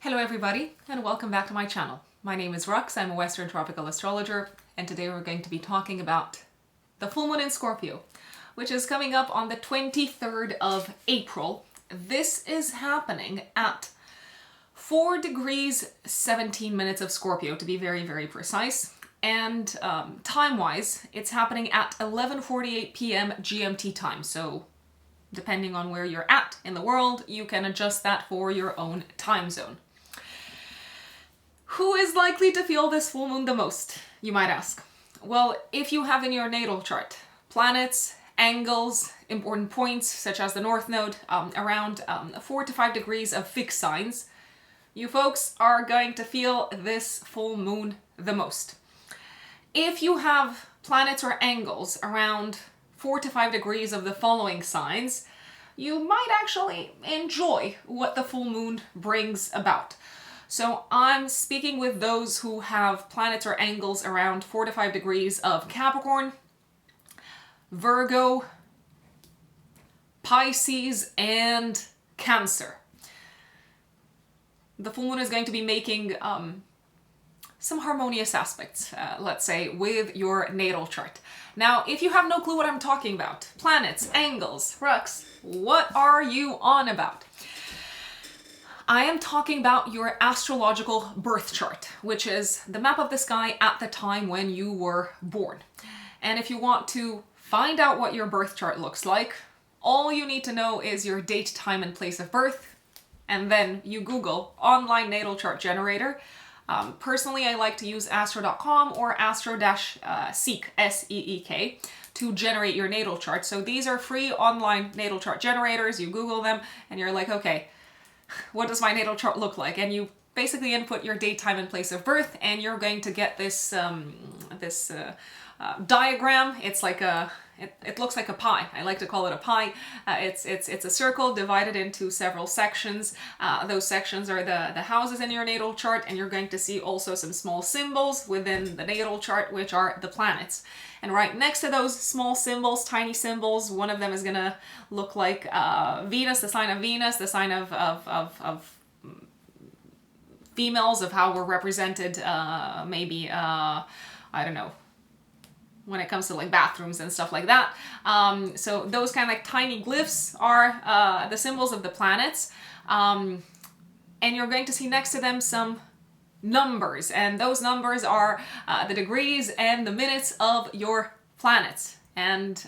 Hello everybody and welcome back to my channel. My name is Rux, I'm a Western tropical astrologer, and today we're going to be talking about the full moon in Scorpio, which is coming up on the 23rd of April. This is happening at 4 degrees 17 minutes of Scorpio, to be very, very precise. And time-wise, it's happening at 11:48 p.m. GMT time, so depending on where you're at in the world, you can adjust that for your own time zone. Who is likely to feel this full moon the most, you might ask? Well, if you have in your natal chart planets, angles, important points such as the North Node, around 4 to 5 degrees of fixed signs, you folks are going to feel this full moon the most. If you have planets or angles around 4 to 5 degrees of the following signs, you might actually enjoy what the full moon brings about. So I'm speaking with those who have planets or angles around 4 to 5 degrees of Capricorn, Virgo, Pisces, and Cancer. The full moon is going to be making some harmonious aspects, let's say, with your natal chart. Now, if you have no clue what I'm talking about, planets, angles, Rux, what are you on about? I am talking about your astrological birth chart, which is the map of the sky at the time when you were born. And if you want to find out what your birth chart looks like, all you need to know is your date, time, and place of birth, and then you Google online natal chart generator. Personally, I like to use astro.com or astro-seek, S-E-E-K, to generate your natal chart. So these are free online natal chart generators. You Google them and you're like, okay, what does my natal chart look like? And you basically input your date, time, and place of birth, and you're going to get this diagram. It's like it looks like a pie. I like to call it a pie. It's a circle divided into several sections. Those sections are the houses in your natal chart, and you're going to see also some small symbols within the natal chart, which are the planets. And right next to those small symbols, tiny symbols, one of them is gonna look like Venus, the sign of Venus, the sign of females, of how we're represented, maybe, I don't know, when it comes to like bathrooms and stuff like that. So those kind of like tiny glyphs are the symbols of the planets. And you're going to see next to them some numbers, and those numbers are the degrees and the minutes of your planets. And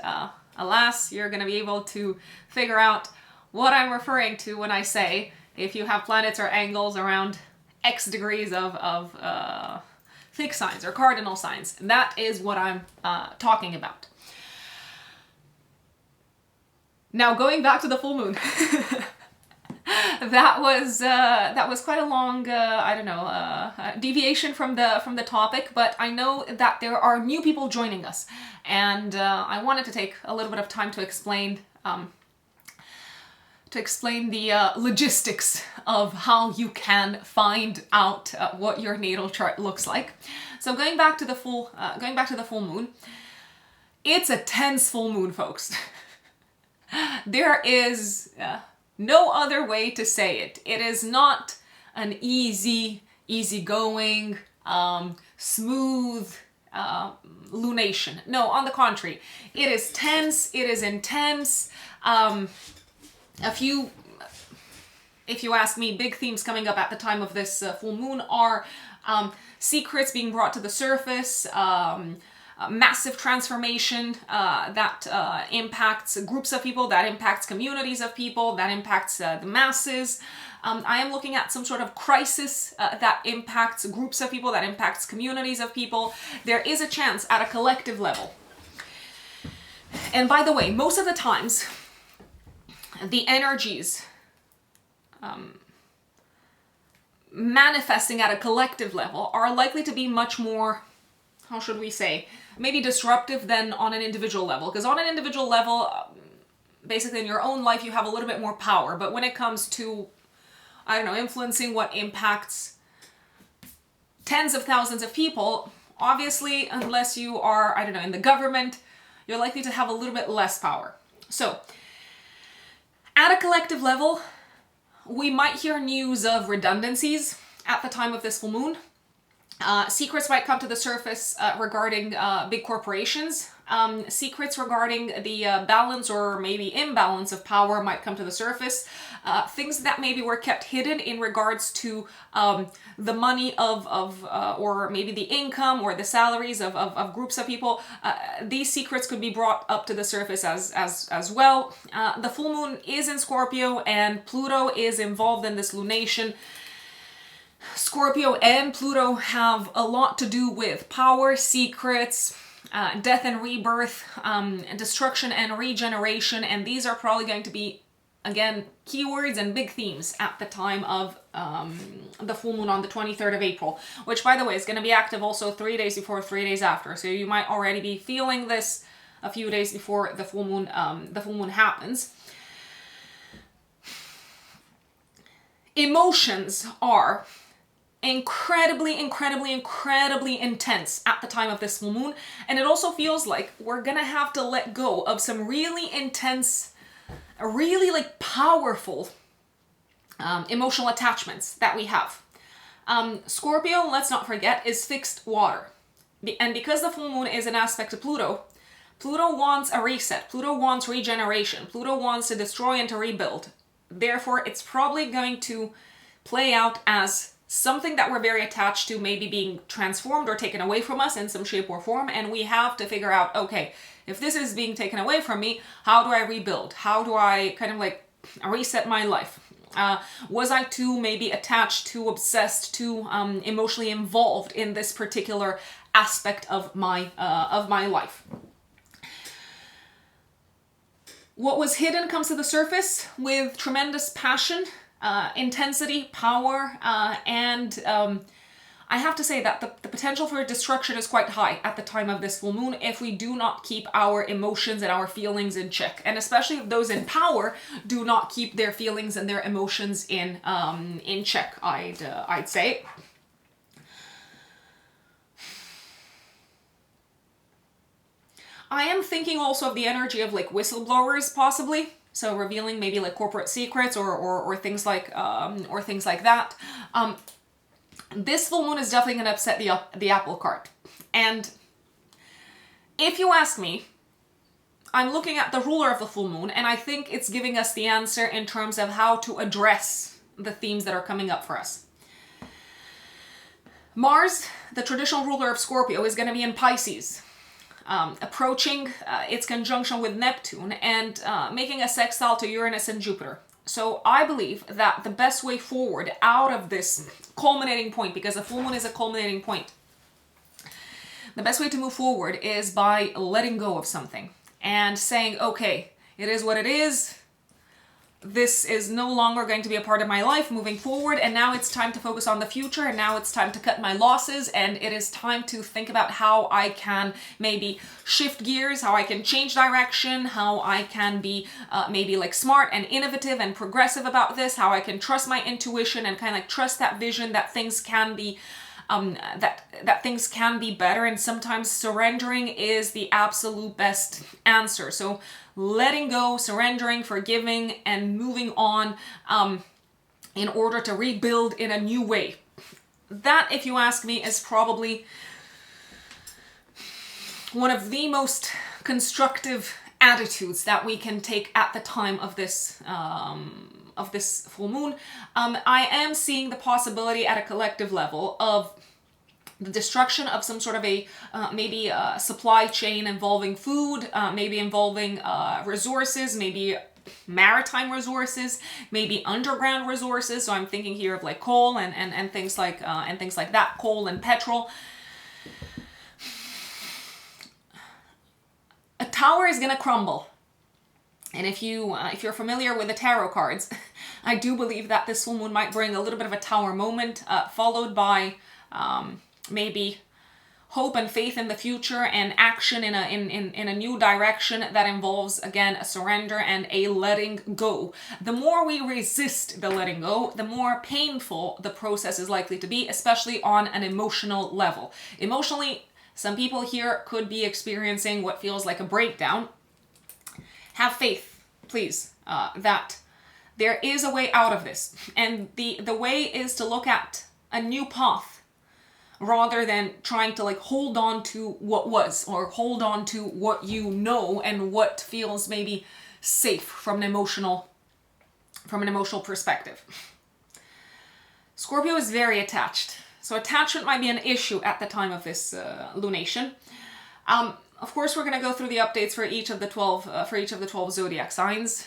alas, you're going to be able to figure out what I'm referring to when I say if you have planets or angles around X degrees of fixed signs or cardinal signs. That is what I'm talking about. Now, going back to the full moon. That was quite a long, deviation from the topic, but I know that there are new people joining us, and I wanted to take a little bit of time to explain the logistics of how you can find out what your natal chart looks like. So going back to the full moon, it's a tense full moon, folks. There is no other way to say it. It is not an easygoing, smooth lunation. No, on the contrary, it is tense. It is intense. If you ask me, big themes coming up at the time of this full moon are secrets being brought to the surface, massive transformation that impacts groups of people, that impacts communities of people, that impacts the masses. I am looking at some sort of crisis that impacts groups of people, that impacts communities of people. There is a chance at a collective level. And by the way, most of the times, the energies manifesting at a collective level are likely to be much more, how should we say, maybe disruptive than on an individual level. Because on an individual level, basically in your own life, you have a little bit more power. But when it comes to, I don't know, influencing what impacts tens of thousands of people, obviously, unless you are, I don't know, in the government, you're likely to have a little bit less power. So, at a collective level, We might hear news of redundancies at the time of this full moon. Secrets might come to the surface regarding big corporations. Secrets regarding the balance or maybe imbalance of power might come to the surface. Things that maybe were kept hidden in regards to the money or maybe the income or the salaries of groups of people. These secrets could be brought up to the surface as well. The full moon is in Scorpio and Pluto is involved in this lunation. Scorpio and Pluto have a lot to do with power, secrets, death and rebirth, destruction and regeneration, and these are probably going to be, again, keywords and big themes at the time of the full moon on the 23rd of April, which, by the way, is going to be active also 3 days before, 3 days after. So you might already be feeling this a few days before the full moon happens. Emotions are incredibly intense at the time of this full moon, and it also feels like we're gonna have to let go of some really intense, really like powerful emotional attachments that we have. Scorpio, let's not forget, is fixed water, and because the full moon is an aspect to Pluto, Pluto wants a reset, Pluto wants regeneration, Pluto wants to destroy and to rebuild. Therefore, it's probably going to play out as something that we're very attached to maybe being transformed or taken away from us in some shape or form, and we have to figure out, okay, if this is being taken away from me, how do I rebuild? How do I kind of like reset my life? Was I too maybe attached, too obsessed, too emotionally involved in this particular aspect of my life? What was hidden comes to the surface with tremendous passion, intensity, power, and I have to say that the potential for destruction is quite high at the time of this full moon if we do not keep our emotions and our feelings in check, and especially if those in power do not keep their feelings and their emotions in check, I'd say. I am thinking also of the energy of like whistleblowers, possibly. So revealing maybe like corporate secrets or things like that. This full moon is definitely going to upset the apple cart. And if you ask me, I'm looking at the ruler of the full moon, and I think it's giving us the answer in terms of how to address the themes that are coming up for us. Mars, the traditional ruler of Scorpio, is going to be in Pisces. Approaching its conjunction with Neptune and making a sextile to Uranus and Jupiter. So I believe that the best way forward out of this culminating point, because the full moon is a culminating point, the best way to move forward is by letting go of something and saying, okay, it is what it is. This is no longer going to be a part of my life moving forward, and now it's time to focus on the future, and now it's time to cut my losses, and it is time to think about how I can maybe shift gears, how I can change direction, how I can be maybe like smart and innovative and progressive about this, how I can trust my intuition and kind of like trust that vision that things can be that things can be better, and sometimes surrendering is the absolute best answer. So letting go, surrendering, forgiving, and moving on in order to rebuild in a new way. That, if you ask me, is probably one of the most constructive attitudes that we can take at the time of this full moon. I am seeing the possibility at a collective level of the destruction of some sort of a maybe a supply chain involving food, maybe involving resources, maybe maritime resources, maybe underground resources. So I'm thinking here of like coal and things like that, coal and petrol. A tower is gonna crumble. And if you're familiar with the tarot cards, I do believe that this full moon might bring a little bit of a tower moment, followed by maybe hope and faith in the future and action in a new direction that involves, again, a surrender and a letting go. The more we resist the letting go, the more painful the process is likely to be, especially on an emotional level. Emotionally, some people here could be experiencing what feels like a breakdown. Have faith, please, that There is a way out of this. And the way is to look at a new path rather than trying to like hold on to what was, or hold on to what you know and what feels maybe safe from an emotional perspective. Scorpio is very attached. So attachment might be an issue at the time of this lunation. Of course, we're going to go through the updates for each of the 12 zodiac signs.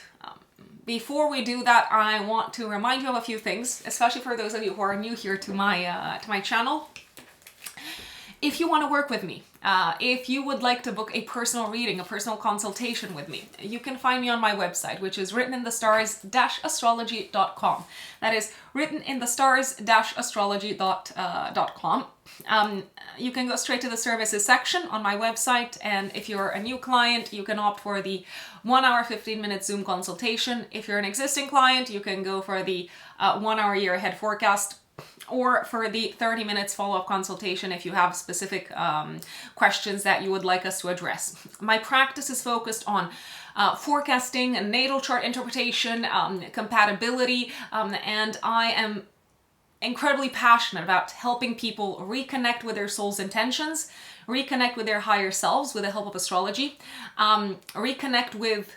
Before we do that, I want to remind you of a few things, especially for those of you who are new here to my channel. If you want to work with me, if you would like to book a personal reading, a personal consultation with me, you can find me on my website, which is writteninthestars-astrology.com. That is writteninthestars-astrology.com. You can go straight to the services section on my website, and if you're a new client, you can opt for the 1 hour, 15-minute Zoom consultation. If you're an existing client, you can go for the 1 hour year ahead forecast, or for the 30 minutes follow-up consultation if you have specific questions that you would like us to address. My practice is focused on forecasting and natal chart interpretation, compatibility, and I am incredibly passionate about helping people reconnect with their soul's intentions, reconnect with their higher selves with the help of astrology, reconnect with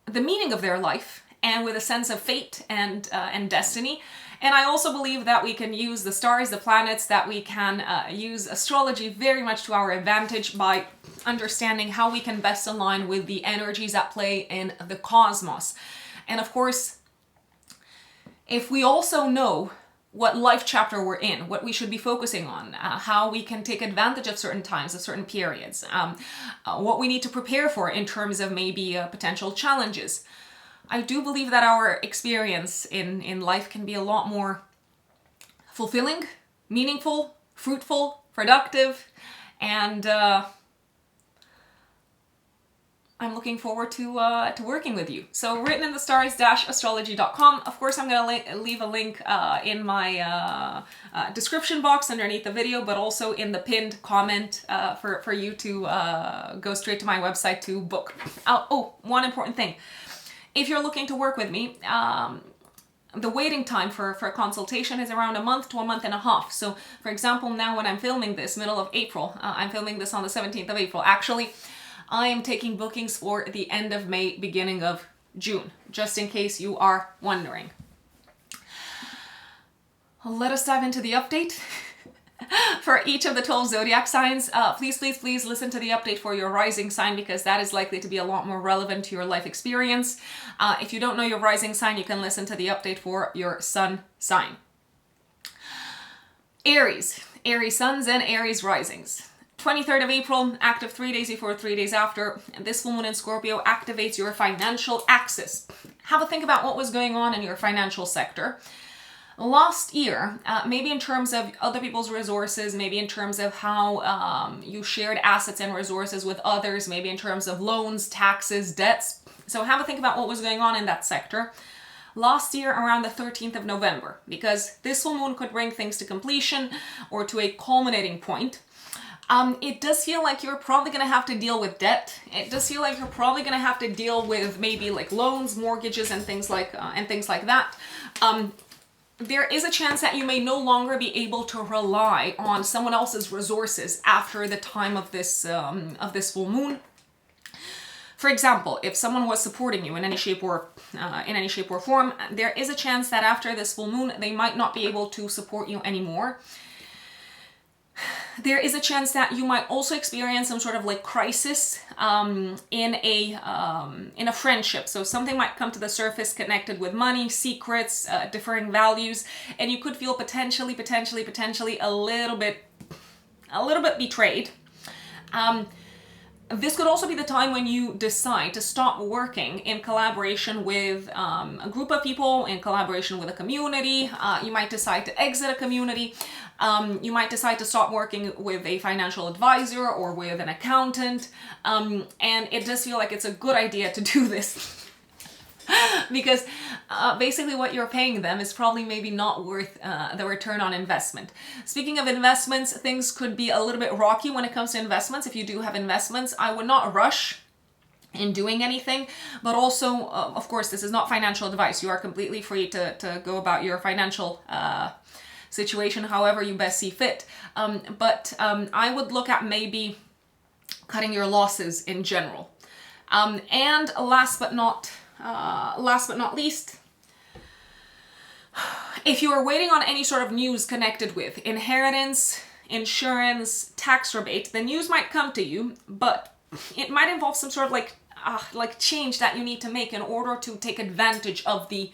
the meaning of their life, and with a sense of fate and destiny. And I also believe that we can use the stars, the planets, that we can use astrology very much to our advantage by understanding how we can best align with the energies at play in the cosmos. And of course, if we also know what life chapter we're in, what we should be focusing on, how we can take advantage of certain times, of certain periods, what we need to prepare for in terms of maybe potential challenges, I do believe that our experience in life can be a lot more fulfilling, meaningful, fruitful, productive, and I'm looking forward to working with you. So writteninthestars-astrology.com. Of course, I'm going to leave a link in my description box underneath the video, but also in the pinned comment for you to go straight to my website to book. Oh, one important thing. If you're looking to work with me, the waiting time for a consultation is around a month to a month and a half. So, for example, now when I'm filming this, middle of April, I'm filming this on the 17th of April. Actually, I am taking bookings for the end of May, beginning of June, just in case you are wondering. Let us dive into the update. For each of the 12 zodiac signs, please listen to the update for your rising sign, because that is likely to be a lot more relevant to your life experience. If you don't know your rising sign, you can listen to the update for your sun sign. Aries suns and Aries risings. 23rd of April, active 3 days before, 3 days after. This full moon in Scorpio activates your financial axis. Have a think about what was going on in your financial sector last year, maybe in terms of other people's resources, maybe in terms of how you shared assets and resources with others, maybe in terms of loans, taxes, debts. So have a think about what was going on in that sector last year around the 13th of November, because this full moon could bring things to completion or to a culminating point. It does feel like you're probably going to have to deal with debt. It does feel like you're probably going to have to deal with maybe like loans, mortgages, and things like that. There is a chance that you may no longer be able to rely on someone else's resources after the time of this full moon. For example, if someone was supporting you in any shape or form, there is a chance that after this full moon they might not be able to support you anymore. There is a chance that you might also experience some sort of like crisis in a friendship. So something might come to the surface connected with money, secrets, differing values, and you could feel potentially a little bit betrayed. This could also be the time when you decide to stop working in collaboration with a group of people, in collaboration with a community. You might decide to exit a community. You might decide to stop working with a financial advisor or with an accountant. And it does feel like it's a good idea to do this. Because basically what you're paying them is probably maybe not worth the return on investment. Speaking of investments, things could be a little bit rocky when it comes to investments. If you do have investments, I would not rush in doing anything. But also, of course, this is not financial advice. You are completely free to go about your financial situation however you best see fit. But I would look at maybe cutting your losses in general. And last but not least, if you are waiting on any sort of news connected with inheritance, insurance, tax rebate, the news might come to you, but it might involve some sort of like change that you need to make in order to take advantage of the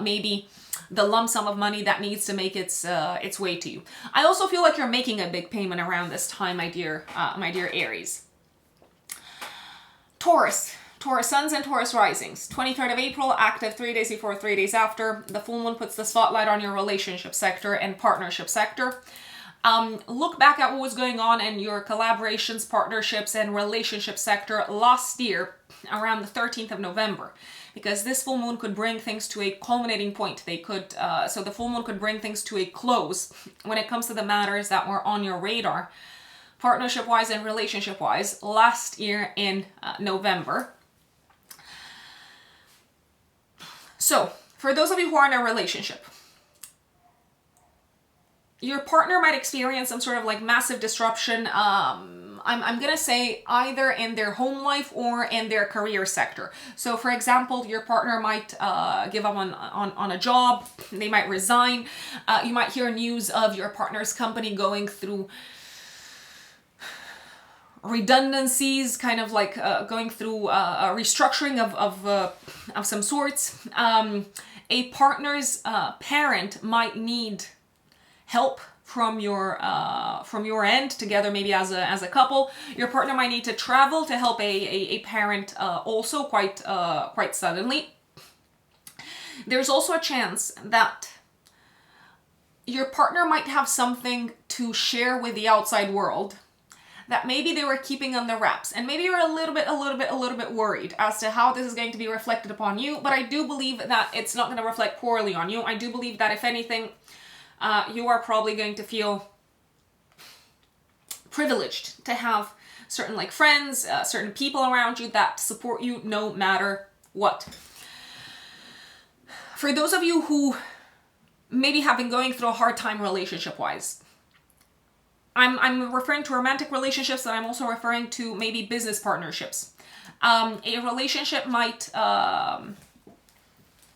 maybe the lump sum of money that needs to make its way to you. I also feel like you're making a big payment around this time, my dear Aries. Taurus suns and Taurus risings. 23rd of April, active 3 days before, 3 days after. The full moon puts the spotlight on your relationship sector and partnership sector. Look back at what was going on in your collaborations, partnerships, and relationship sector last year around the 13th of November, because this full moon could bring things to a culminating point. So the full moon could bring things to a close when it comes to the matters that were on your radar, partnership-wise and relationship-wise, last year in November. So, for those of you who are in a relationship, your partner might experience some sort of like massive disruption. I'm gonna say either in their home life or in their career sector. So, for example, your partner might give up on a job. They might resign. You might hear news of your partner's company going through redundancies, kind of like going through a restructuring of some sorts. A partner's parent might need help from your end, together maybe as a couple. Your partner might need to travel to help a parent also quite suddenly. There's also a chance that your partner might have something to share with the outside world that maybe they were keeping on the wraps, and maybe you're a little bit worried as to how this is going to be reflected upon you. But I do believe that it's not going to reflect poorly on you. I do believe that if anything, you are probably going to feel privileged to have certain like friends, certain people around you that support you no matter what. For those of you who maybe have been going through a hard time relationship-wise, I'm referring to romantic relationships, and I'm also referring to maybe business partnerships. A relationship might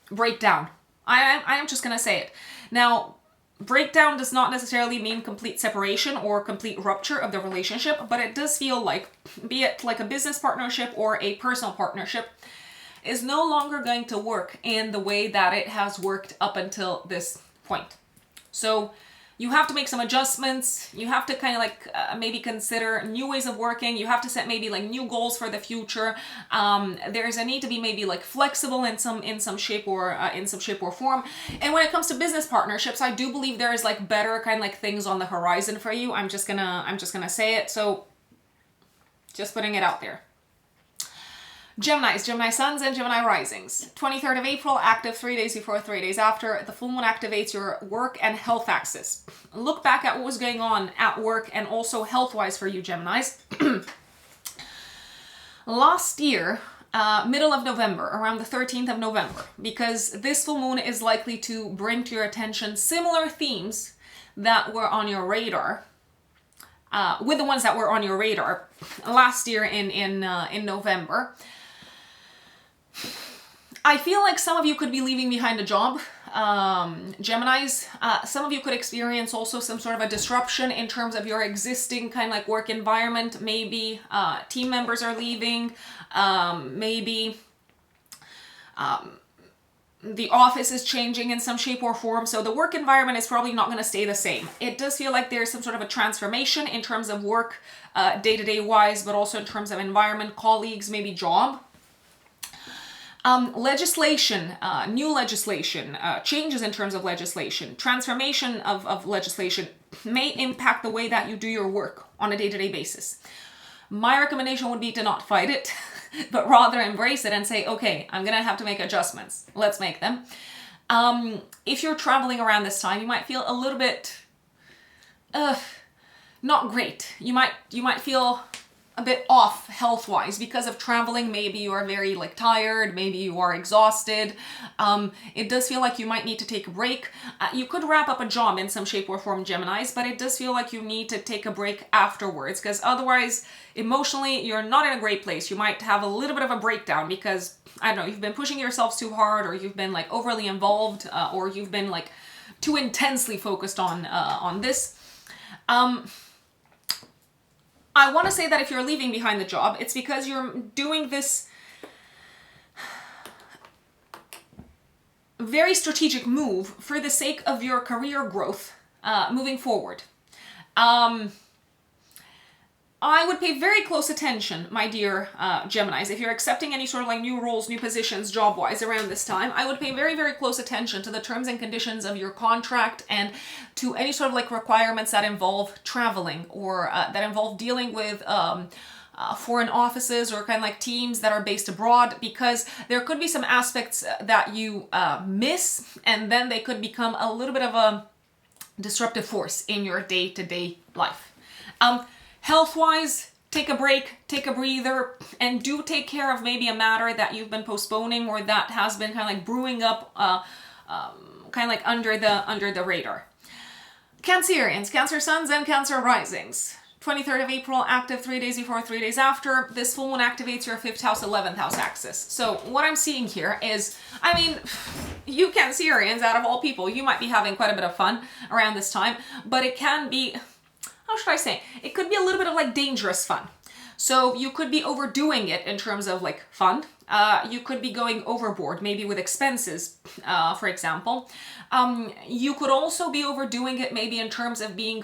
break down. I am just gonna say it. Now, breakdown does not necessarily mean complete separation or complete rupture of the relationship, but it does feel like, be it like a business partnership or a personal partnership, is no longer going to work in the way that it has worked up until this point. So you have to make some adjustments. You have to kind of like maybe consider new ways of working. You have to set maybe like new goals for the future. There's a need to be maybe like flexible in some shape or form. And when it comes to business partnerships, I do believe there is like better kind of like things on the horizon for you. I'm just gonna say it. So just putting it out there. Gemini suns and Gemini risings. 23rd of April, active 3 days before, 3 days after. The full moon activates your work and health axis. Look back at what was going on at work and also health-wise for you, Geminis. Last year, middle of November, around the 13th of November, because this full moon is likely to bring to your attention similar themes that were on your radar, with the ones that were on your radar last year in November. I feel like some of you could be leaving behind a job, Geminis. Some of you could experience also some sort of a disruption in terms of your existing kind of like work environment. Maybe team members are leaving, maybe the office is changing in some shape or form. So the work environment is probably not going to stay the same. It does feel like there's some sort of a transformation in terms of work, day-to-day wise, but also in terms of environment, colleagues, maybe job. Legislation, new legislation, changes in terms of legislation, transformation of legislation may impact the way that you do your work on a day-to-day basis. My recommendation would be to not fight it, but rather embrace it and say, okay, I'm going to have to make adjustments. Let's make them. If you're traveling around this time, you might feel a little bit not great. You might feel a bit off health-wise because of traveling. Maybe you are very like tired, maybe you are exhausted. It does feel like you might need to take a break. You could wrap up a job in some shape or form, Geminis, but it does feel like you need to take a break afterwards, because otherwise emotionally you're not in a great place. You might have a little bit of a breakdown because, I don't know, you've been pushing yourselves too hard, or you've been like overly involved, or you've been like too intensely focused on this. I want to say that if you're leaving behind the job, it's because you're doing this very strategic move for the sake of your career growth moving forward. I would pay very close attention, my dear Geminis, if you're accepting any sort of like new roles, new positions, job-wise around this time. I would pay very, very close attention to the terms and conditions of your contract and to any sort of like requirements that involve traveling, or that involve dealing with foreign offices or kind of like teams that are based abroad, because there could be some aspects that you miss, and then they could become a little bit of a disruptive force in your day-to-day life. Health-wise, take a break, take a breather, and do take care of maybe a matter that you've been postponing, or that has been kind of like brewing up kind of like under the radar. Cancerians, Cancer Suns and Cancer Risings. 23rd of April, active 3 days before, 3 days after. This full moon activates your 5th house, 11th house axis. So what I'm seeing here is, I mean, you Cancerians, out of all people, you might be having quite a bit of fun around this time, but it can be, how should I say? It could be a little bit of like dangerous fun. So you could be overdoing it in terms of like fun. You could be going overboard, maybe with expenses, for example. You could also be overdoing it maybe in terms of being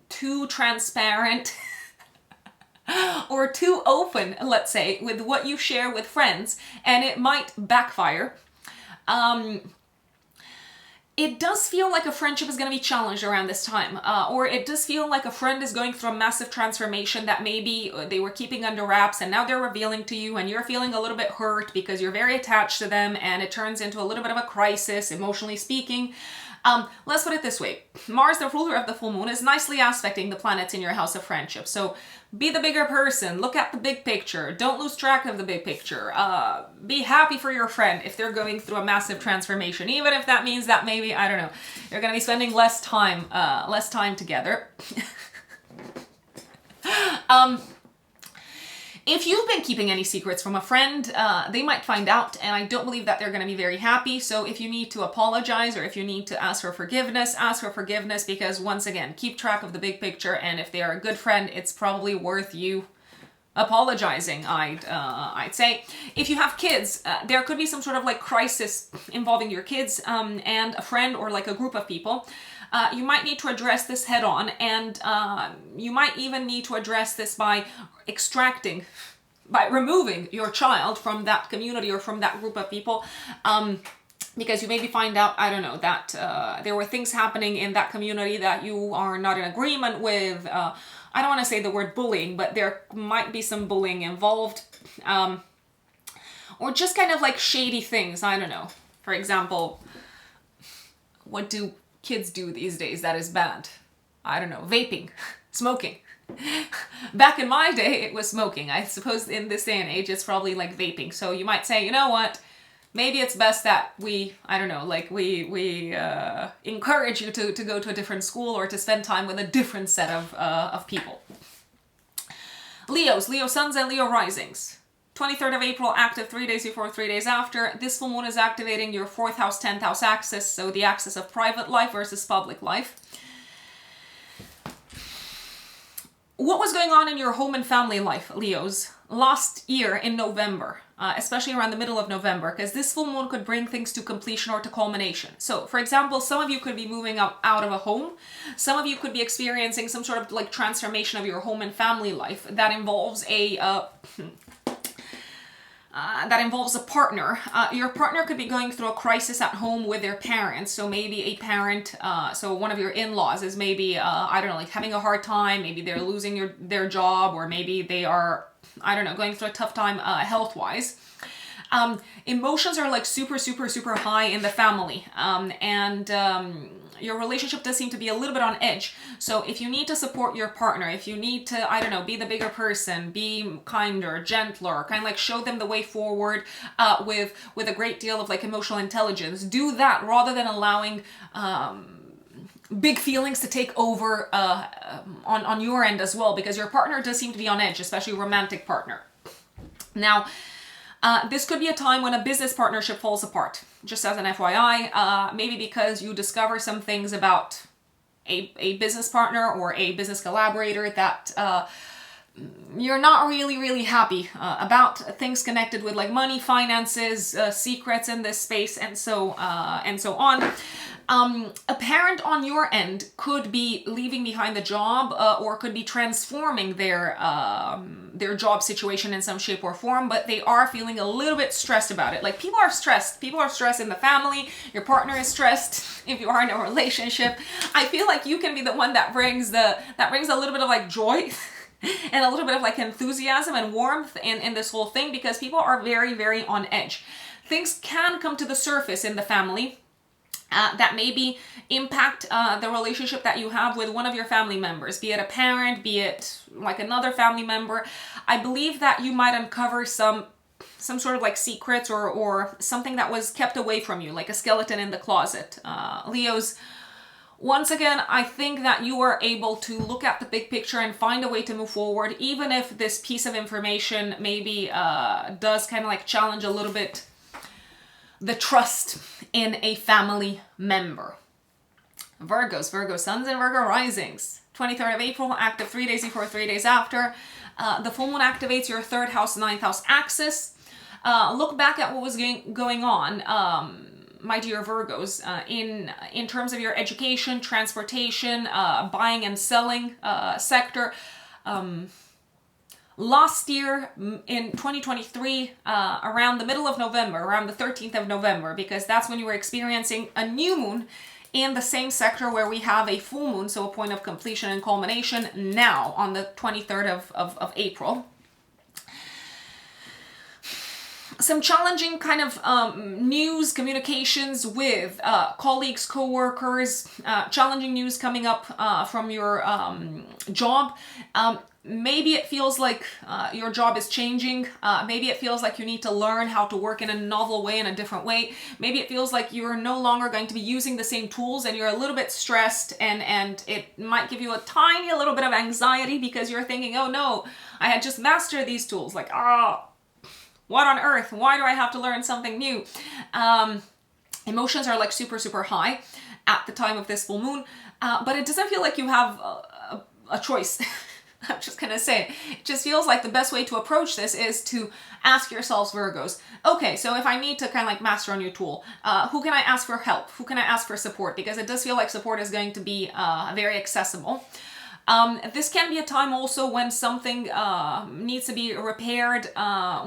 too transparent or too open, let's say, with what you share with friends, and it might backfire. It does feel like a friendship is going to be challenged around this time, or it does feel like a friend is going through a massive transformation that maybe they were keeping under wraps and now they're revealing to you, and you're feeling a little bit hurt because you're very attached to them, and it turns into a little bit of a crisis, emotionally speaking. Let's put it this way. Mars, the ruler of the full moon, is nicely aspecting the planets in your house of friendship. So be the bigger person. Look at the big picture. Don't lose track of the big picture. Be happy for your friend if they're going through a massive transformation, even if that means that maybe, I don't know, you're going to be spending less time together. If you've been keeping any secrets from a friend, they might find out, and I don't believe that they're going to be very happy. So if you need to apologize, or if you need to ask for forgiveness, because once again, keep track of the big picture, and if they are a good friend, it's probably worth you apologizing, I'd say. If you have kids, there could be some sort of like crisis involving your kids and a friend or like a group of people. You might need to address this head on, and you might even need to address this by removing your child from that community or from that group of people, because you maybe find out, I don't know, that there were things happening in that community that you are not in agreement with. I don't want to say the word bullying, but there might be some bullying involved, or just kind of like shady things. I don't know. For example, what do kids do these days that is bad? I don't know, vaping, smoking. Back in my day, it was smoking. I suppose in this day and age, it's probably like vaping. So you might say, you know what, maybe it's best that we, I don't know, like we encourage you to go to a different school or to spend time with a different set of people. Leos, Leo suns and Leo risings. 23rd of April, active 3 days before, 3 days after. This full moon is activating your 4th house, 10th house axis, so the axis of private life versus public life. What was going on in your home and family life, Leos, last year in November, especially around the middle of November, because this full moon could bring things to completion or to culmination. So, for example, some of you could be moving out of a home. Some of you could be experiencing some sort of like transformation of your home and family life that involves a partner. Your partner could be going through a crisis at home with their parents. So maybe a parent, so one of your in-laws is maybe, I don't know, like having a hard time. Maybe they're losing their job, or maybe they are, I don't know, going through a tough time health-wise. Emotions are like super, super, super high in the family. Your relationship does seem to be a little bit on edge. So if you need to support your partner, if you need to, I don't know, be the bigger person, be kinder, gentler, kind of like show them the way forward with a great deal of like emotional intelligence, do that rather than allowing big feelings to take over on your end as well, because your partner does seem to be on edge, especially a romantic partner. Now, this could be a time when a business partnership falls apart, just as an FYI, maybe because you discover some things about a business partner or a business collaborator that you're not really happy about, things connected with like money, finances, secrets in this space, and so on. A parent on your end could be leaving behind the job or could be transforming their job situation in some shape or form, but they are feeling a little bit stressed about it. Like people are stressed in the family, your partner is stressed if you are in a relationship. I feel like you can be the one that brings a little bit of like joy and a little bit of like enthusiasm and warmth in this whole thing, because people are very on edge. Things can come to the surface in the family that maybe impact the relationship that you have with one of your family members, be it a parent, be it like another family member. I believe that you might uncover some sort of like secrets or something that was kept away from you, like a skeleton in the closet. Leos, once again, I think that you are able to look at the big picture and find a way to move forward, even if this piece of information maybe does kind of like challenge a little bit the trust in a family member. Virgo suns and Virgo risings. 23rd of April, active 3 days before, 3 days after. The full moon activates your 3rd house, 9th house axis. Look back at what was going on, my dear Virgos, in terms of your education, transportation, buying and selling sector. Last year in 2023, around the middle of November, around the 13th of November, because that's when you were experiencing a new moon in the same sector where we have a full moon, so a point of completion and culmination now on the 23rd of April. Some challenging kind of news, communications with colleagues, co-workers, challenging news coming up from your job. Maybe it feels like your job is changing. Maybe it feels like you need to learn how to work in a novel way, in a different way. Maybe it feels like you're no longer going to be using the same tools and you're a little bit stressed, and it might give you a tiny little bit of anxiety because you're thinking, oh no, I had just mastered these tools. Like, what on earth? Why do I have to learn something new? Emotions are like super high at the time of this full moon, but it doesn't feel like you have a choice. I'm just gonna say, it just feels like the best way to approach this is to ask yourselves, Virgos, okay, so if I need to kind of like master a new tool, who can I ask for help? Who can I ask for support? Because it does feel like support is going to be very accessible. This can be a time also when something needs to be repaired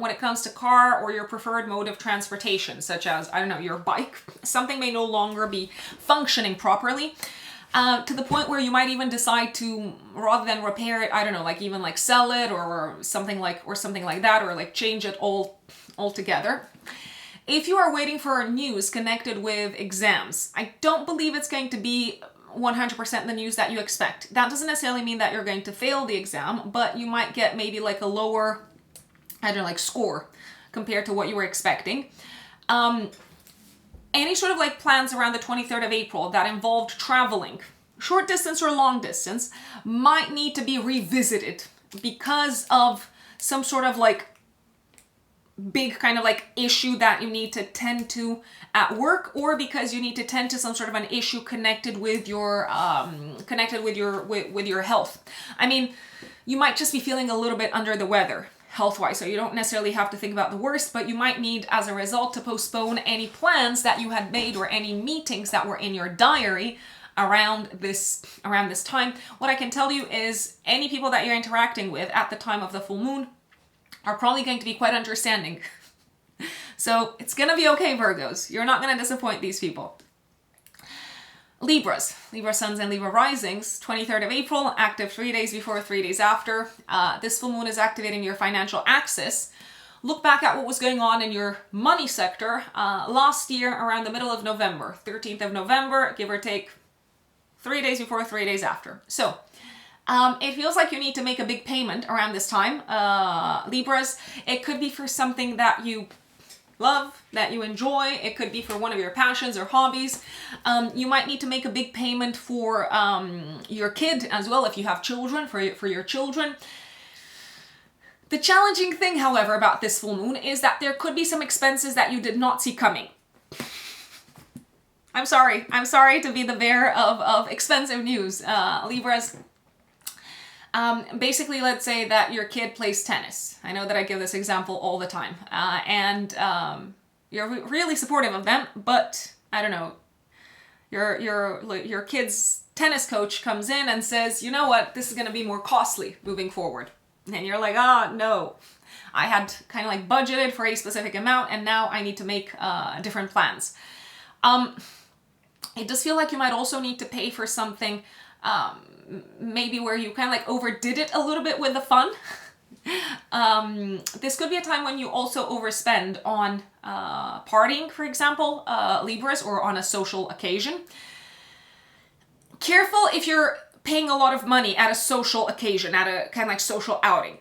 when it comes to car or your preferred mode of transportation, such as, I don't know, your bike. Something may no longer be functioning properly. To the point where you might even decide to, rather than repair it, I don't know, like even like sell it or something like that, or like change it altogether. If you are waiting for news connected with exams, I don't believe it's going to be 100% the news that you expect. That doesn't necessarily mean that you're going to fail the exam, but you might get maybe like a lower, I don't know, like score compared to what you were expecting. Any sort of like plans around the 23rd of April that involved traveling, short distance or long distance, might need to be revisited because of some sort of like big kind of like issue that you need to tend to at work, or because you need to tend to some sort of an issue connected with your health. I mean, you might just be feeling a little bit under the weather health-wise, so you don't necessarily have to think about the worst, but you might need, as a result, to postpone any plans that you had made or any meetings that were in your diary around this time. What I can tell you is any people that you're interacting with at the time of the full moon are probably going to be quite understanding. So it's gonna be okay, Virgos. You're not gonna disappoint these people. Libra suns and Libra risings, 23rd of April, active 3 days before, 3 days after. This full moon is activating your financial axis. look back at what was going on in your money sector last year around the middle of November, 13th of November, give or take 3 days before, 3 days after. So it feels like you need to make a big payment around this time, Libras. It could be for something that you love, that you enjoy. It could be for one of your passions or hobbies. You might need to make a big payment for your kid as well, if you have children, for your children. The challenging thing, however, about this full moon is that there could be some expenses that you did not see coming. I'm sorry to be the bearer of expensive news, Libras. Basically, let's say that your kid plays tennis. I know that I give this example all the time. And you're really supportive of them, but I don't know, your kid's tennis coach comes in and says, you know what, this is going to be more costly moving forward. And you're like, no, I had kind of like budgeted for a specific amount and now I need to make different plans. It does feel like you might also need to pay for something maybe where you kind of like overdid it a little bit with the fun. This could be a time when you also overspend on partying, for example, Libras, or on a social occasion. Careful if you're paying a lot of money at a social occasion, at a kind of like social outing,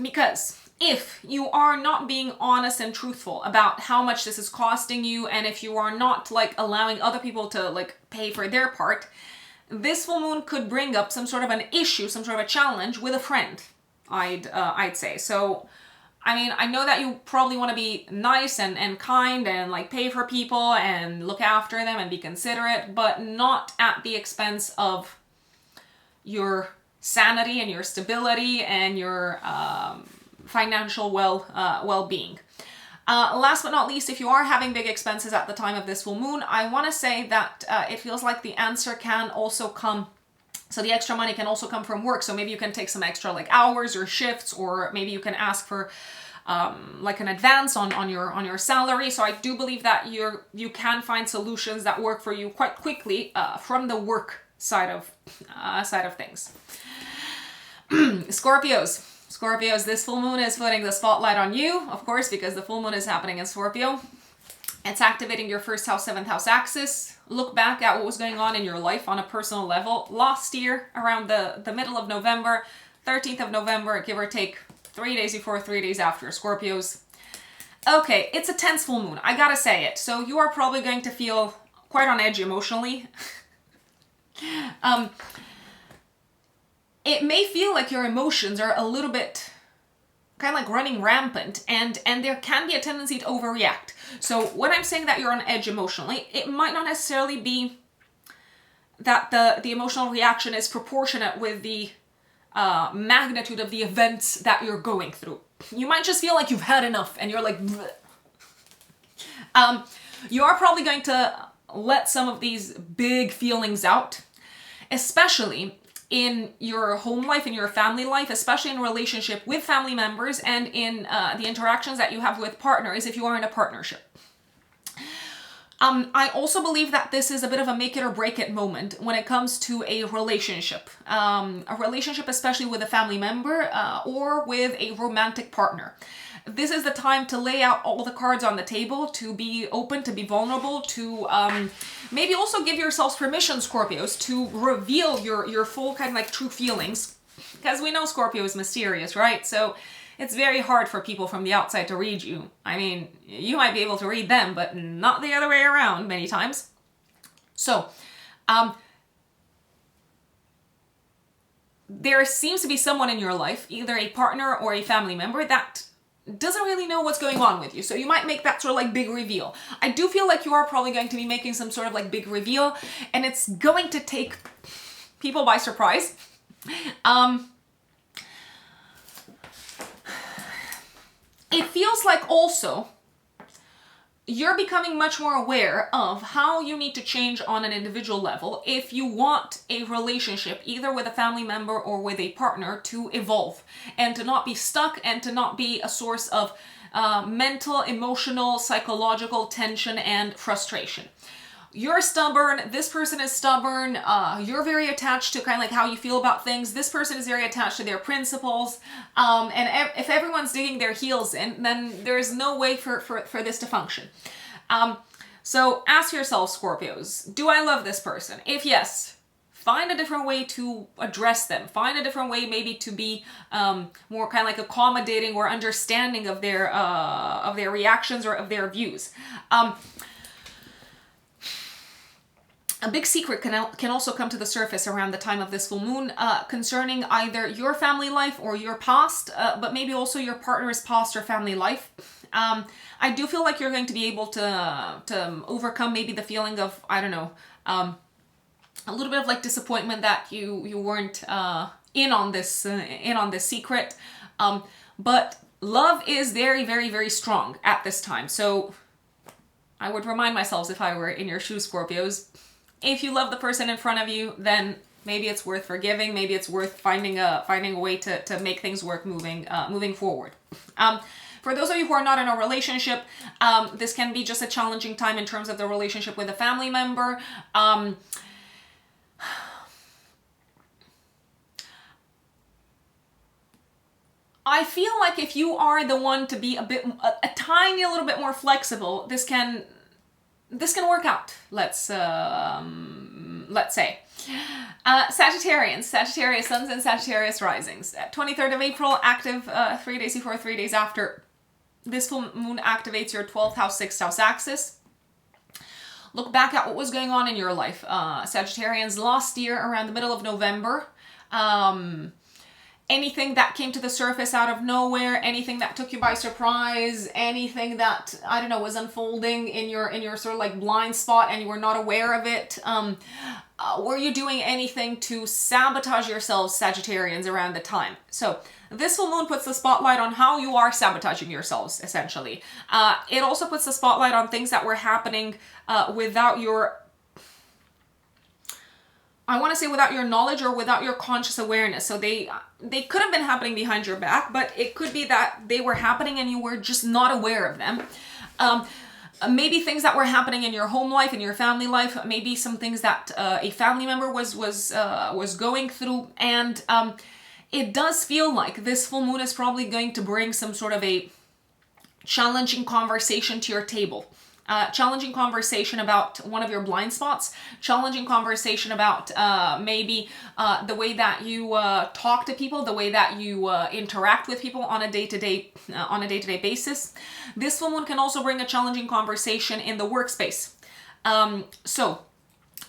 because if you are not being honest and truthful about how much this is costing you, and if you are not like allowing other people to like pay for their part, this full moon could bring up some sort of an issue, some sort of a challenge with a friend, I'd say. So, I mean, I know that you probably want to be nice and kind and like pay for people and look after them and be considerate, but not at the expense of your sanity and your stability and your financial well-being. Last but not least, if you are having big expenses at the time of this full moon, I want to say that it feels like the answer can also come, so the extra money can also come from work. So maybe you can take some extra like hours or shifts, or maybe you can ask for like an advance on your salary. So I do believe that you can find solutions that work for you quite quickly from the work side of things. Scorpios, this full moon is putting the spotlight on you, of course, because the full moon is happening in Scorpio. It's activating your first house, 7th house axis. Look back at what was going on in your life on a personal level last year around the middle of November, 13th of November, give or take 3 days before, 3 days after, Scorpios. Okay, it's a tense full moon, I gotta say it. So you are probably going to feel quite on edge emotionally. It may feel like your emotions are a little bit kind of like running rampant, and there can be a tendency to overreact. So when I'm saying that you're on edge emotionally, it might not necessarily be that the emotional reaction is proportionate with the magnitude of the events that you're going through. You might just feel like you've had enough and you're like, you are probably going to let some of these big feelings out, especially in your home life, in your family life, especially in relationship with family members, and in the interactions that you have with partners if you are in a partnership. I also believe that this is a bit of a make it or break it moment when it comes to a relationship. A relationship especially with a family member or with a romantic partner. This is the time to lay out all the cards on the table, to be open, to be vulnerable, to maybe also give yourselves permission, Scorpios, to reveal your full kind of like true feelings. Because we know Scorpio is mysterious, right? So it's very hard for people from the outside to read you. I mean, you might be able to read them, but not the other way around many times. So, there seems to be someone in your life, either a partner or a family member, that doesn't really know what's going on with you. So you might make that sort of like big reveal. I do feel like you are probably going to be making some sort of like big reveal, and it's going to take people by surprise. It feels like also you're becoming much more aware of how you need to change on an individual level if you want a relationship, either with a family member or with a partner, to evolve and to not be stuck and to not be a source of mental, emotional, psychological tension and frustration. you're stubborn, this person is stubborn, you're very attached to kind of like how you feel about things, this person is very attached to their principles, and if everyone's digging their heels in, then there's no way for this to function. So ask yourself, Scorpios, do I love this person? If yes, find a different way to address them. Find a different way maybe to be more kind of like accommodating or understanding of their reactions or of their views. A big secret can also come to the surface around the time of this full moon concerning either your family life or your past, but maybe also your partner's past or family life. I do feel like you're going to be able to overcome maybe the feeling of, I don't know, a little bit of like disappointment that you weren't in on this secret. But love is very, very, very strong at this time. So I would remind myself, if I were in your shoes, Scorpios, if you love the person in front of you, then maybe it's worth forgiving. Maybe it's worth finding a way to make things work moving forward. For those of you who are not in a relationship, this can be just a challenging time in terms of the relationship with a family member. I feel like if you are the one to be a tiny little bit more flexible, this can work out. Let's say. Sagittarius suns and Sagittarius risings. 23rd of April, active 3 days before, 3 days after. This full moon activates your 12th house, 6th house axis. Look back at what was going on in your life. Sagittarians last year around the middle of November. Anything that came to the surface out of nowhere, anything that took you by surprise, anything that, I don't know, was unfolding in your sort of like blind spot and you were not aware of it. Were you doing anything to sabotage yourselves, Sagittarians, around the time? So this full moon puts the spotlight on how you are sabotaging yourselves, essentially. It also puts the spotlight on things that were happening without your, I want to say without your knowledge or without your conscious awareness. So they could have been happening behind your back, but it could be that they were happening and you were just not aware of them. Maybe things that were happening in your home life, in your family life, maybe some things that a family member was going through, and it does feel like this full moon is probably going to bring some sort of a challenging conversation to your table. Challenging conversation about one of your blind spots, challenging conversation about maybe the way that you talk to people, the way that you interact with people on a day-to-day basis. This full moon can also bring a challenging conversation in the workspace. So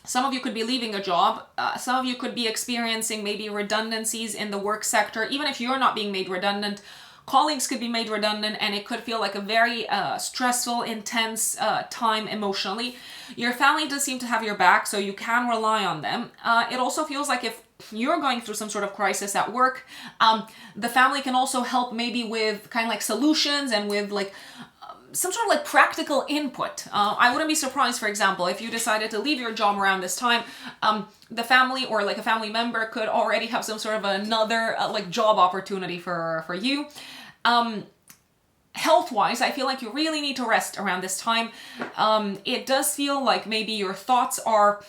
some of you could be leaving a job. Some of you could be experiencing maybe redundancies in the work sector. Even if you're not being made redundant, colleagues could be made redundant, and it could feel like a very stressful, intense time emotionally. Your family does seem to have your back, so you can rely on them. It also feels like if you're going through some sort of crisis at work, the family can also help maybe with kind of like solutions and with like some sort of like practical input. I wouldn't be surprised, for example, if you decided to leave your job around this time, the family or like a family member could already have some sort of another like job opportunity for you. Health-wise, I feel like you really need to rest around this time. It does feel like maybe your thoughts are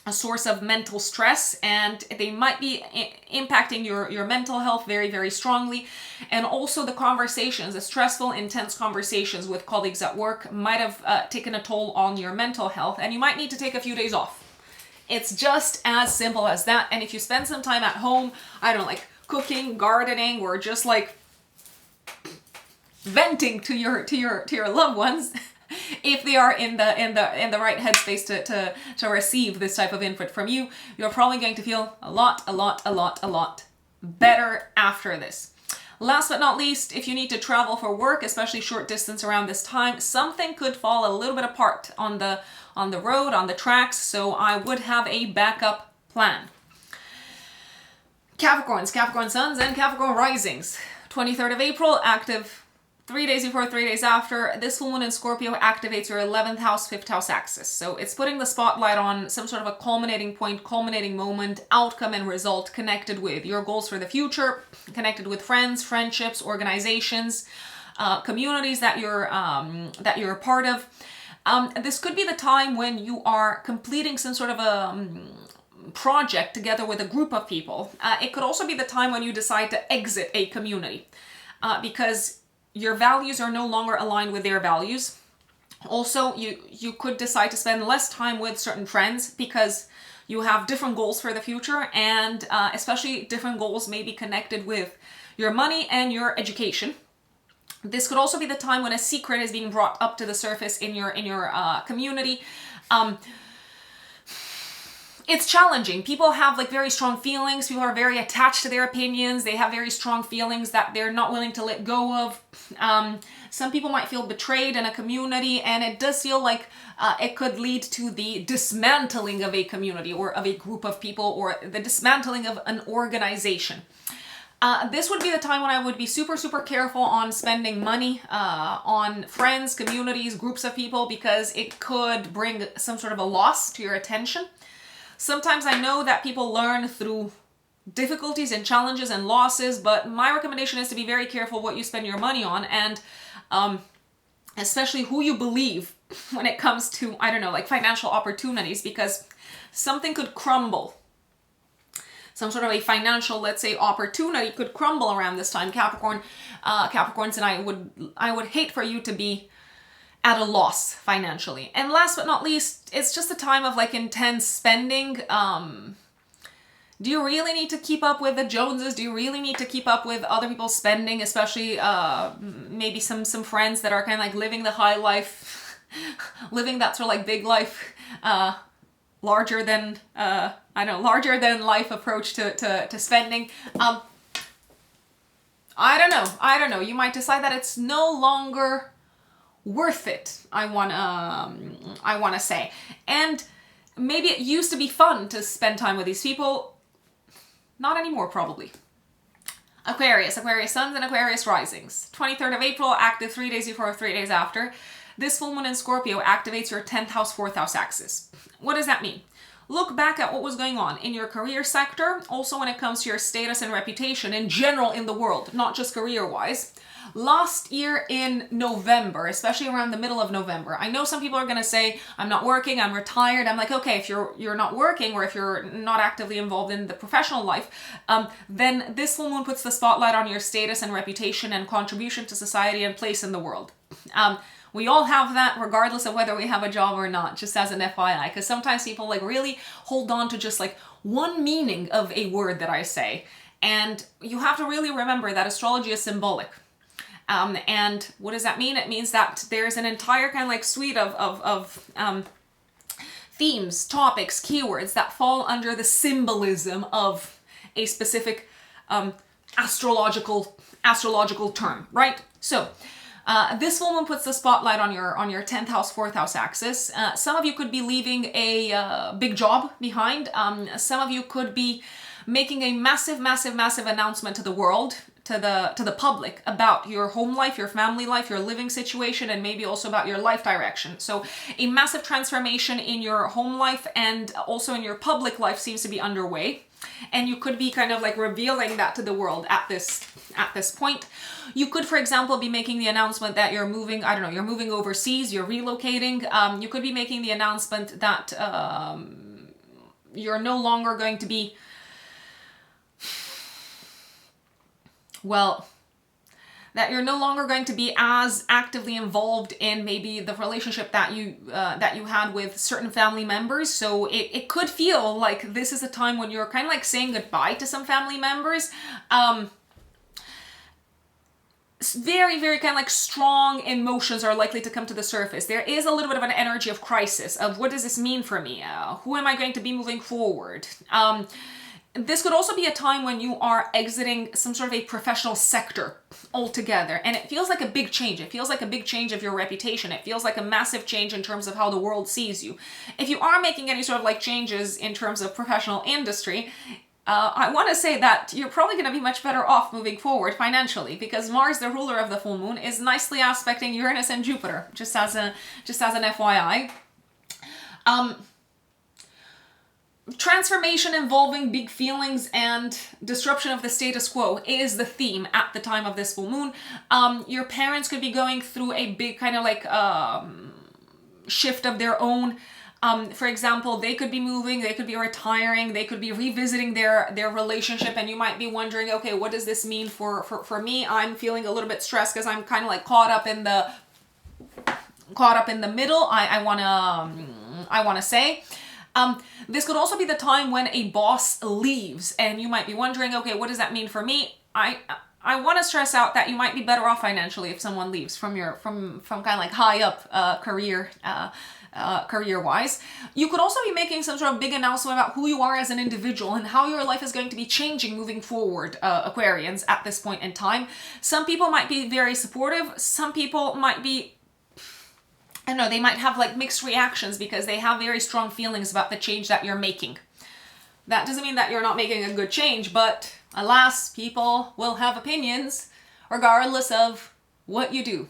a source of mental stress, and they might be impacting your mental health very, very strongly. And also the conversations, the stressful, intense conversations with colleagues at work might have taken a toll on your mental health, and you might need to take a few days off. It's just as simple as that. And if you spend some time at home, I don't know, like cooking, gardening, or just like venting to your loved ones, if they are in the right headspace to receive this type of input from you, you're probably going to feel a lot better after this. Last but not least, if you need to travel for work, especially short distance around this time, something could fall a little bit apart on the road, on the tracks, so I would have a backup plan. Capricorns, Capricorn suns and Capricorn risings. 23rd of April, active 3 days before, 3 days after. This full moon in Scorpio activates your 11th house, 5th house axis. So it's putting the spotlight on some sort of a culminating point, culminating moment, outcome and result connected with your goals for the future, connected with friends, friendships, organizations, communities that you're a part of. This could be the time when you are completing some sort of a project together with a group of people. It could also be the time when you decide to exit a community because your values are no longer aligned with their values. Also, you could decide to spend less time with certain friends because you have different goals for the future, and especially different goals may be connected with your money and your education. This could also be the time when a secret is being brought up to the surface in your community. It's challenging. People have like very strong feelings. People are very attached to their opinions. They have very strong feelings that they're not willing to let go of. Some people might feel betrayed in a community, and it does feel like it could lead to the dismantling of a community or of a group of people or the dismantling of an organization. This would be the time when I would be super, super careful on spending money on friends, communities, groups of people, because it could bring some sort of a loss to your attention. Sometimes I know that people learn through difficulties and challenges and losses, but my recommendation is to be very careful what you spend your money on, and especially who you believe when it comes to, I don't know, like financial opportunities, because something could crumble. Some sort of a financial, let's say, opportunity could crumble around this time, Capricorns, and I would hate for you to be at a loss financially. And last but not least, it's just a time of like intense spending. Do you really need to keep up with the Joneses? Do you really need to keep up with other people's spending, especially maybe some friends that are kind of like living the high life, living that sort of like big life, larger than life approach to spending. I don't know. You might decide that it's no longer worth it, I wanna say. And maybe it used to be fun to spend time with these people. Not anymore, probably. Aquarius suns and Aquarius risings. 23rd of April, active 3 days before, 3 days after. This full moon in Scorpio activates your 10th house, 4th house axis. What does that mean? Look back at what was going on in your career sector, also when it comes to your status and reputation in general in the world, not just career-wise. Last year in November, especially around the middle of November, I know some people are going to say, I'm not working, I'm retired. I'm like, okay, if you're not working or if you're not actively involved in the professional life, then this full moon puts the spotlight on your status and reputation and contribution to society and place in the world. We all have that regardless of whether we have a job or not, just as an FYI, because sometimes people like really hold on to just like one meaning of a word that I say. And you have to really remember that astrology is symbolic. And what does that mean? It means that there's an entire kind of like suite of themes, topics, keywords that fall under the symbolism of a specific astrological term, right? So this full moon puts the spotlight on your 10th house, 4th house axis. Some of you could be leaving a big job behind. Some of you could be making a massive announcement to the world, to the public, about your home life, your family life, your living situation, and maybe also about your life direction. So a massive transformation in your home life and also in your public life seems to be underway. And you could be kind of like revealing that to the world at this point. You could, for example, be making the announcement that you're moving, I don't know, you're moving overseas, you're relocating. You could be making the announcement that you're no longer going to be, that you're no longer going to be as actively involved in maybe the relationship that you had with certain family members. So it could feel like this is a time when you're kind of like saying goodbye to some family members. Very kind of like strong emotions are likely to come to the surface. There is a little bit of an energy of crisis, of what does this mean for me? Who am I going to be moving forward? This could also be a time when you are exiting some sort of a professional sector altogether. And it feels like a big change. It feels like a big change of your reputation. It feels like a massive change in terms of how the world sees you. If you are making any sort of like changes in terms of professional industry, I want to say that you're probably going to be much better off moving forward financially, because Mars, the ruler of the full moon, is nicely aspecting Uranus and Jupiter, just as an FYI. Transformation involving big feelings and disruption of the status quo is the theme at the time of this full moon. Your parents could be going through a big kind of like shift of their own. For example, they could be moving, they could be retiring, they could be revisiting their relationship, and you might be wondering, okay, what does this mean for me? I'm feeling a little bit stressed because I'm kind of like caught up in the middle. I wanna say. This could also be the time when a boss leaves, and you might be wondering, okay, what does that mean for me? I want to stress out that you might be better off financially if someone leaves from kind of like high up career-wise. You could also be making some sort of big announcement about who you are as an individual and how your life is going to be changing moving forward, Aquarians, at this point in time. Some people might be very supportive. Some people might be, I don't know, they might have like mixed reactions because they have very strong feelings about the change that you're making. That doesn't mean that you're not making a good change, but alas, people will have opinions regardless of what you do.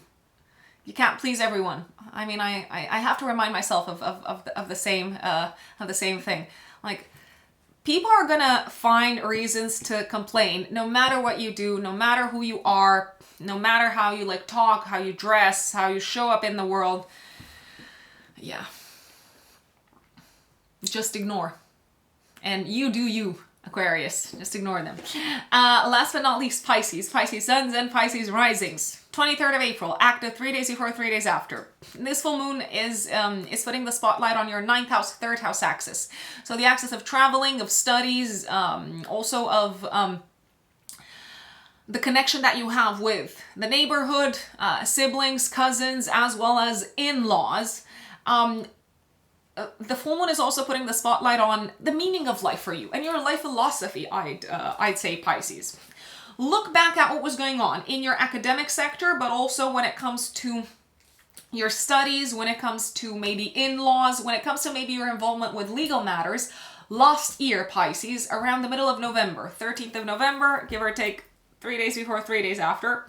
You can't please everyone. I mean, I have to remind myself of the same thing. Like, people are gonna find reasons to complain no matter what you do, no matter who you are, no matter how you like talk, how you dress, how you show up in the world. Yeah. Just ignore. And you do you, Aquarius. Just ignore them. Last but not least, Pisces. Pisces suns and Pisces risings. 23rd of April, active 3 days before, 3 days after. This full moon is putting the spotlight on your 9th house, 3rd house axis. So the axis of traveling, of studies, also of the connection that you have with the neighborhood, siblings, cousins, as well as in-laws. The full moon is also putting the spotlight on the meaning of life for you and your life philosophy, I'd say, Pisces. Look back at what was going on in your academic sector, but also when it comes to your studies, when it comes to maybe in-laws, when it comes to maybe your involvement with legal matters. Last year, Pisces, around the middle of November, 13th of November, give or take 3 days before, 3 days after.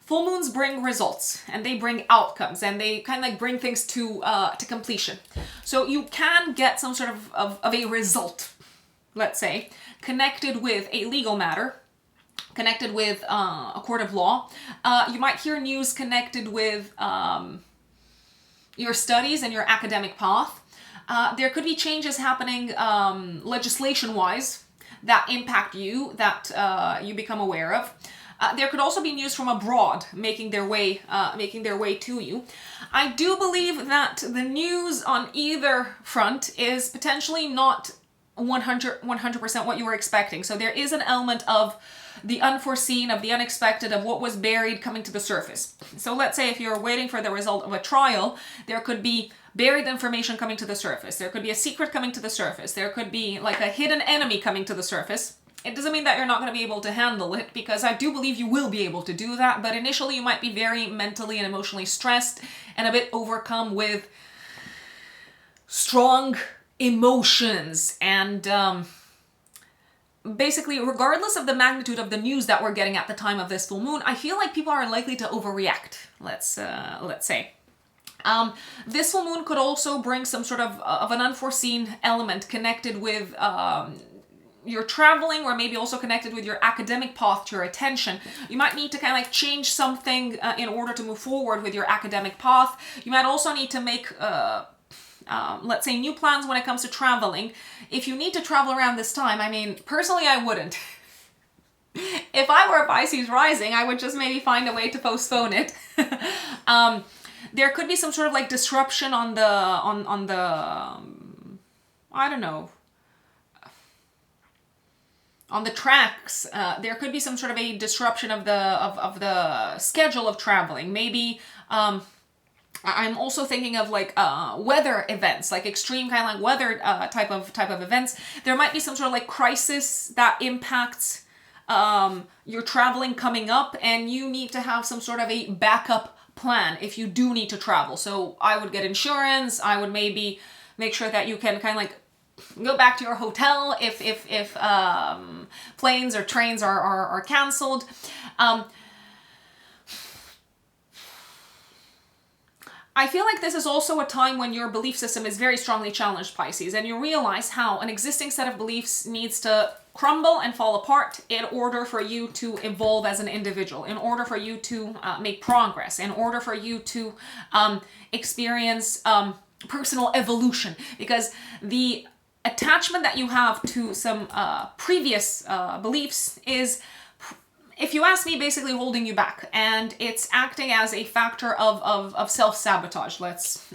Full moons bring results and they bring outcomes and they kind of like bring things to completion. So you can get some sort of a result, let's say, connected with a legal matter, connected with a court of law. You might hear news connected with your studies and your academic path. There could be changes happening legislation-wise that impact you, that you become aware of. There could also be news from abroad making their way to you. I do believe that the news on either front is potentially not 100% what you were expecting. So there is an element of the unforeseen, of the unexpected, of what was buried coming to the surface. So let's say if you're waiting for the result of a trial, there could be buried information coming to the surface. There could be a secret coming to the surface. There could be like a hidden enemy coming to the surface. It doesn't mean that you're not going to be able to handle it, because I do believe you will be able to do that, but initially you might be very mentally and emotionally stressed and a bit overcome with strong emotions. And basically, regardless of the magnitude of the news that we're getting at the time of this full moon, I feel like people are likely to overreact, let's say. This full moon could also bring some sort of an unforeseen element connected with your traveling, or maybe also connected with your academic path, your attention. You might need to kind of like change something in order to move forward with your academic path. You might also need to make, let's say, new plans when it comes to traveling. If you need to travel around this time, I mean, personally, I wouldn't. If I were a Pisces rising, I would just maybe find a way to postpone it. There could be some sort of like disruption on the I don't know, on the tracks. There could be some sort of a disruption of the schedule of traveling. Maybe I'm also thinking of like weather events, like extreme kind of like weather type of events. There might be some sort of like crisis that impacts your traveling coming up, and you need to have some sort of a backup plan if you do need to travel. So I would get insurance. I would maybe make sure that you can kind of like go back to your hotel if planes or trains are canceled. I feel like this is also a time when your belief system is very strongly challenged, Pisces, and you realize how an existing set of beliefs needs to crumble and fall apart in order for you to evolve as an individual, in order for you to make progress, in order for you to experience personal evolution. Because the attachment that you have to some previous beliefs is, if you ask me, basically holding you back, and it's acting as a factor of self-sabotage, let's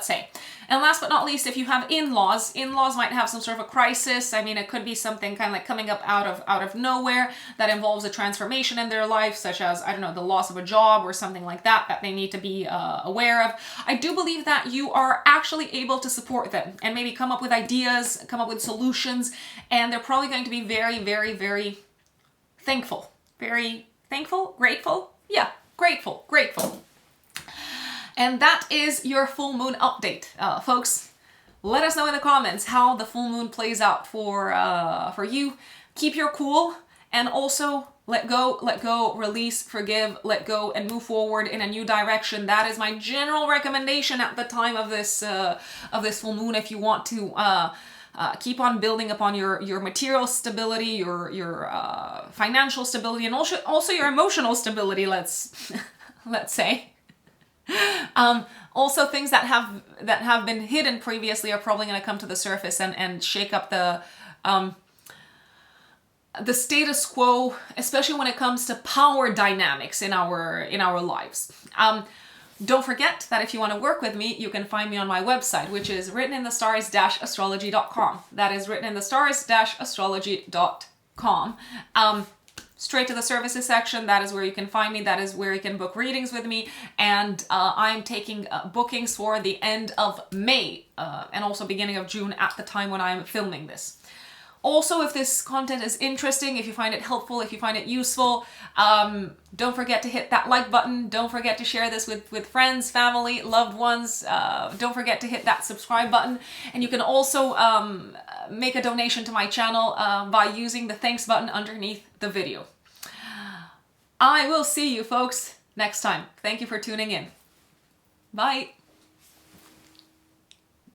say. And last but not least, if you have in-laws might have some sort of a crisis. I mean, it could be something kind of like coming up out of nowhere that involves a transformation in their life, such as, I don't know, the loss of a job or something like that they need to be aware of. I do believe that you are actually able to support them and maybe come up with ideas, come up with solutions, and they're probably going to be very, very, very thankful. Very thankful? Grateful? Yeah, grateful. And that is your full moon update, folks. Let us know in the comments how the full moon plays out for you. Keep your cool, and also let go, release, forgive, let go, and move forward in a new direction. That is my general recommendation at the time of this full moon. If you want to keep on building upon your material stability, your financial stability, and also your emotional stability, let's say. Also, things that have been hidden previously are probably going to come to the surface and shake up the status quo, especially when it comes to power dynamics in our lives. Don't forget that if you want to work with me, you can find me on my website, which is writteninthestars-astrology.com. That is writteninthestars-astrology.com. Straight to the services section. That is where you can find me. That is where you can book readings with me. And I'm taking bookings for the end of May and also beginning of June at the time when I'm filming this. Also, if this content is interesting, if you find it helpful, if you find it useful, don't forget to hit that like button. Don't forget to share this with friends, family, loved ones. Don't forget to hit that subscribe button. And you can also make a donation to my channel by using the thanks button underneath the video. I will see you folks next time. Thank you for tuning in. Bye.